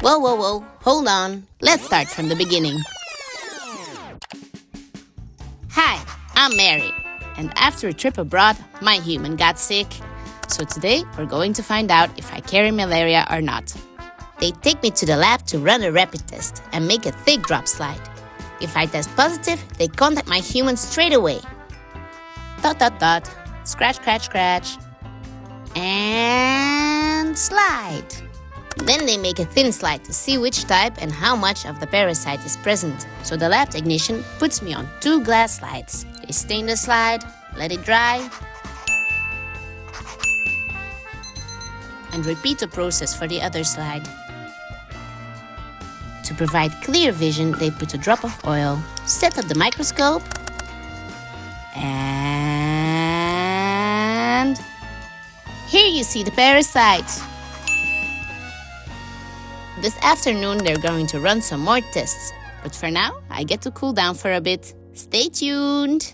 Whoa, whoa, whoa, hold on. Let's start from the beginning. Hi, I'm Mary, and after a trip abroad, my human got sick. So today, we're going to find out if I carry malaria or not. They take me to the lab to run a rapid test and make a thick drop slide. If I test positive, they contact my human straight away. Dot, dot, dot. Scratch, scratch, scratch. And slide. Then they make a thin slide to see which type and how much of the parasite is present. So the lab technician puts me on 2 glass slides. They stain the slide, let it dry, and repeat the process for the other slide. To provide clear vision, they put a drop of oil, set up the microscope, and here you see the parasite. This afternoon, they're going to run some more tests. But for now, I get to cool down for a bit. Stay tuned!